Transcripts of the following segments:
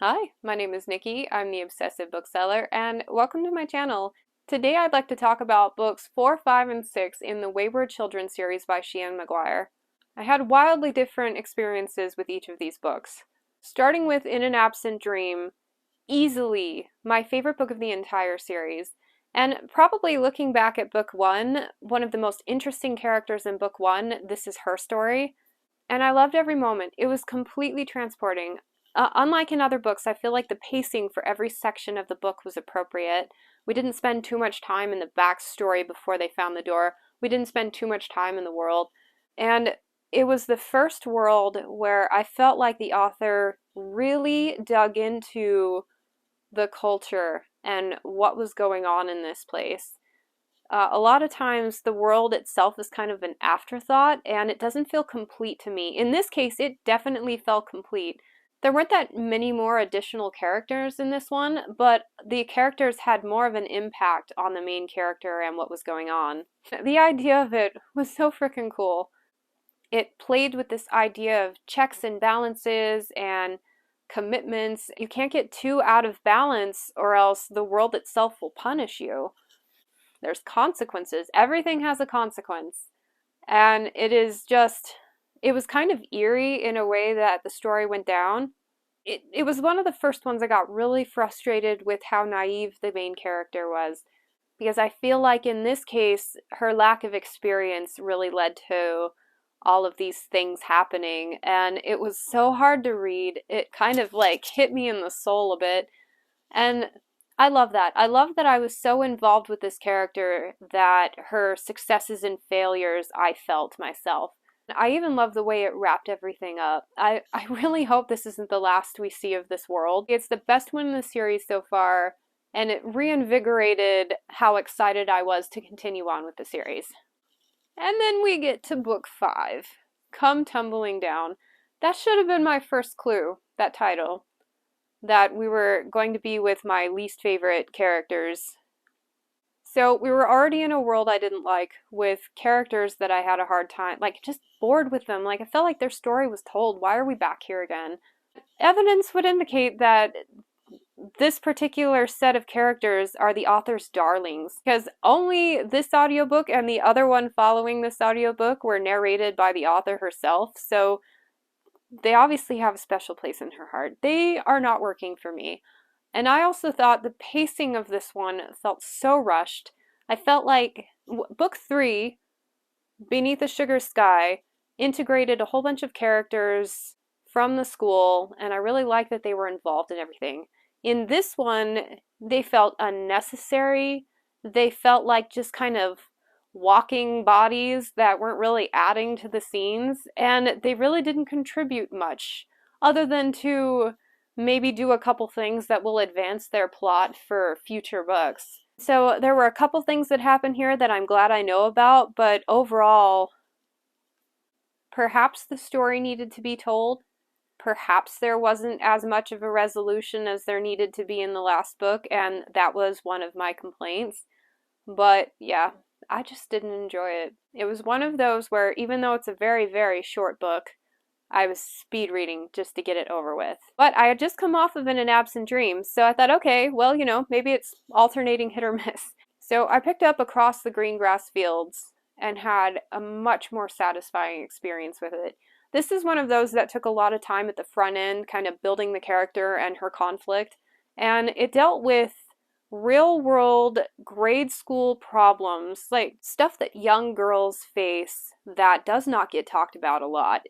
Hi, my name is Nikki. I'm the Obsessive Bookseller, and welcome to my channel. Today I'd like to talk about books 4, 5, and 6 in the Wayward Children series by Seanan McGiure. I had wildly different experiences with each of these books. Starting with In an Absent Dream, easily my favorite book of the entire series. And probably looking back at book 1, one of the most interesting characters in book 1, this is her story. And I loved every moment. It was completely transporting. Unlike in other books, I feel like the pacing for every section of the book was appropriate. We didn't spend too much time in the backstory before they found the door. We didn't spend too much time in the world. And it was the first world where I felt like the author really dug into the culture and what was going on in this place. A lot of times the world itself is kind of an afterthought and it doesn't feel complete to me. In this case, it definitely felt complete. There weren't that many more additional characters in this one, but the characters had more of an impact on the main character and what was going on. The idea of it was so freaking cool. It played with this idea of checks and balances and commitments. You can't get too out of balance or else the world itself will punish you. There's consequences. Everything has a consequence. And it was kind of eerie in a way that the story went down. It was one of the first ones I got really frustrated with how naive the main character was. Because I feel like in this case, her lack of experience really led to all of these things happening. And it was so hard to read. It kind of like hit me in the soul a bit. And I love that. I love that I was so involved with this character that her successes and failures I felt myself. I even love the way it wrapped everything up. I really hope this isn't the last we see of this world. It's the best one in the series so far, and it reinvigorated how excited I was to continue on with the series. And then we get to book 5, Come Tumbling Down. That should have been my first clue, that title. That we were going to be with my least favorite characters. So we were already in a world I didn't like, with characters that I had a hard time, like just bored with them. Like I felt like their story was told. Why are we back here again? Evidence would indicate that this particular set of characters are the author's darlings, because only this audiobook and the other one following this audiobook were narrated by the author herself, so they obviously have a special place in her heart. They are not working for me. And I also thought the pacing of this one felt so rushed. I felt like book 3, Beneath the Sugar Sky, integrated a whole bunch of characters from the school, and I really liked that they were involved in everything. In this one, they felt unnecessary. They felt like just kind of walking bodies that weren't really adding to the scenes, and they really didn't contribute much other than to maybe do a couple things that will advance their plot for future books. So there were a couple things that happened here that I'm glad I know about, but overall, perhaps the story needed to be told. Perhaps there wasn't as much of a resolution as there needed to be in the last book, and that was one of my complaints. But yeah, I just didn't enjoy it. It was one of those where even though it's a very, very short book, I was speed reading just to get it over with. But I had just come off of In an Absent Dream, so I thought, okay, well, maybe it's alternating hit or miss. So I picked up Across the Green Grass Fields and had a much more satisfying experience with it. This is one of those that took a lot of time at the front end, kind of building the character and her conflict, and it dealt with real world grade school problems, like stuff that young girls face that does not get talked about a lot.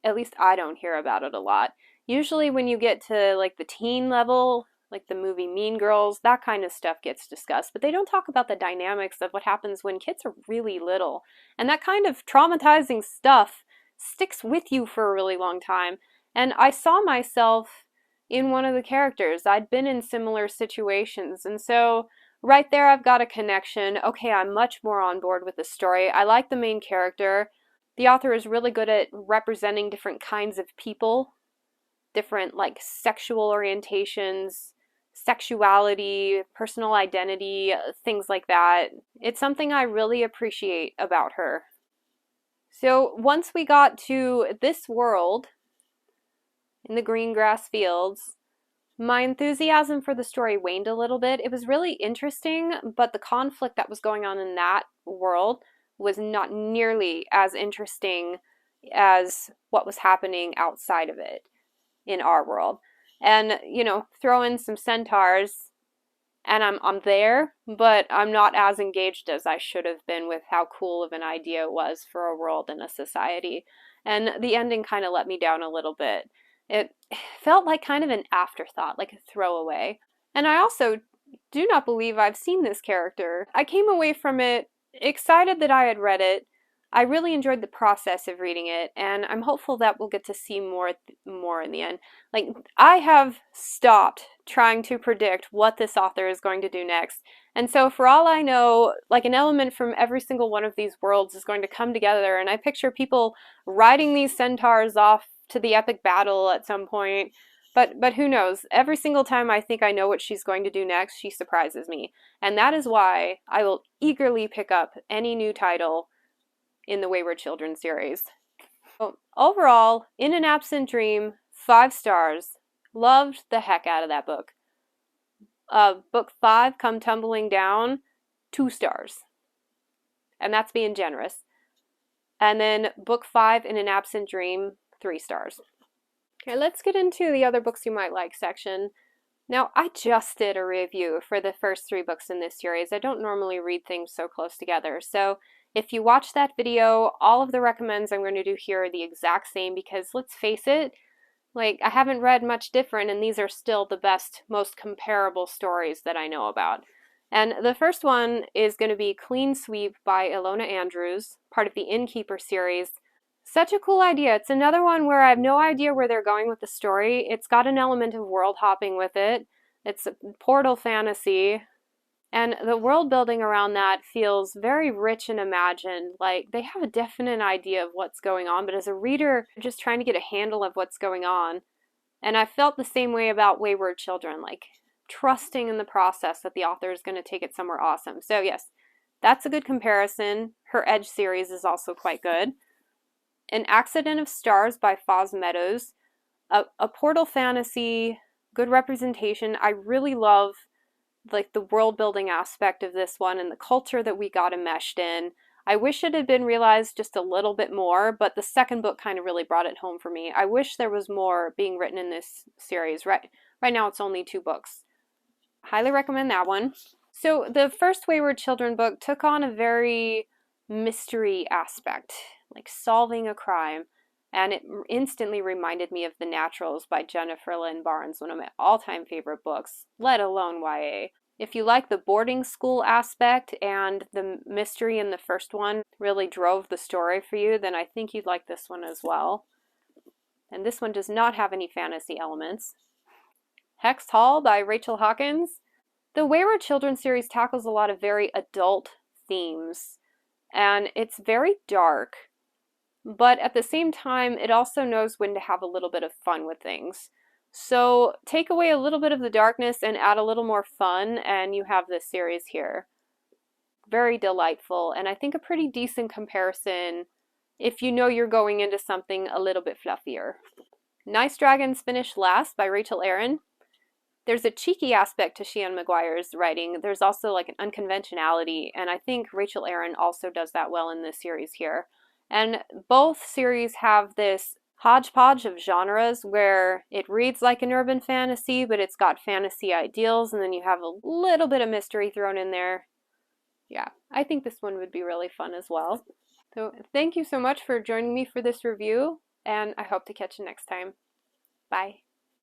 At least I don't hear about it a lot. Usually when you get to like the teen level, like the movie Mean Girls, that kind of stuff gets discussed, but they don't talk about the dynamics of what happens when kids are really little. And that kind of traumatizing stuff sticks with you for a really long time. And I saw myself in one of the characters. I'd been in similar situations, and so right there I've got a connection. Okay, I'm much more on board with the story. I like the main character. The author is really good at representing different kinds of people, different like sexual orientations, sexuality, personal identity, things like that. It's something I really appreciate about her. So once we got to this world in the green grass fields, My enthusiasm for the story waned a little bit. It was really interesting, but the conflict that was going on in that world was not nearly as interesting as what was happening outside of it in our world. And, throw in some centaurs and I'm there, but I'm not as engaged as I should have been with how cool of an idea it was for a world and a society. And the ending kind of let me down a little bit. It felt like kind of an afterthought, like a throwaway. And I also do not believe I've seen this character. I came away from it excited that I had read it. I really enjoyed the process of reading it, and I'm hopeful that we'll get to see more in the end. Like, I have stopped trying to predict what this author is going to do next. And so for all I know, like, an element from every single one of these worlds is going to come together, and I picture people riding these centaurs off to the epic battle at some point. But who knows? Every single time I think I know what she's going to do next, she surprises me. And that is why I will eagerly pick up any new title in the Wayward Children series. So, overall, In an Absent Dream, 5 stars. Loved the heck out of that book. Book 5, Come Tumbling Down, 2 stars. And that's being generous. And then book 5, In an Absent Dream, 3 stars. Okay, let's get into the other books you might like section. Now, I just did a review for the first 3 books in this series. I don't normally read things so close together, so if you watch that video, all of the recommends I'm going to do here are the exact same because, let's face it, like, I haven't read much different, and these are still the best, most comparable stories that I know about. And the first one is going to be Clean Sweep by Ilona Andrews, part of the Innkeeper series. Such a cool idea. It's another one where I have no idea where they're going with the story. It's got an element of world hopping with it. It's a portal fantasy. And the world building around that feels very rich and imagined. Like, they have a definite idea of what's going on, but as a reader, you're just trying to get a handle of what's going on. And I felt the same way about Wayward Children, like trusting in the process that the author is going to take it somewhere awesome. So yes, that's a good comparison. Her Edge series is also quite good. An Accident of Stars by Foz Meadows. A portal fantasy, good representation. I really love like the world building aspect of this one and the culture that we got enmeshed in. I wish it had been realized just a little bit more, but the second book kind of really brought it home for me. I wish there was more being written in this series. Right now it's only 2 books. Highly recommend that one. So the first Wayward Children book took on a very mystery aspect, like solving a crime. And it instantly reminded me of The Naturals by Jennifer Lynn Barnes, one of my all-time favorite books, let alone YA. If you like the boarding school aspect and the mystery in the first one really drove the story for you, then I think you'd like this one as well. And this one does not have any fantasy elements. Hex Hall by Rachel Hawkins. The Wayward Children series tackles a lot of very adult themes, and it's very dark. But at the same time, it also knows when to have a little bit of fun with things. So take away a little bit of the darkness and add a little more fun, and you have this series here. Very delightful, and I think a pretty decent comparison if you know you're going into something a little bit fluffier. Nice Dragons Finish Last by Rachel Aaron. There's a cheeky aspect to Seanan McGiure's writing. There's also like an unconventionality, and I think Rachel Aaron also does that well in this series here. And both series have this hodgepodge of genres where it reads like an urban fantasy, but it's got fantasy ideals, and then you have a little bit of mystery thrown in there. Yeah, I think this one would be really fun as well. So thank you so much for joining me for this review, and I hope to catch you next time. Bye.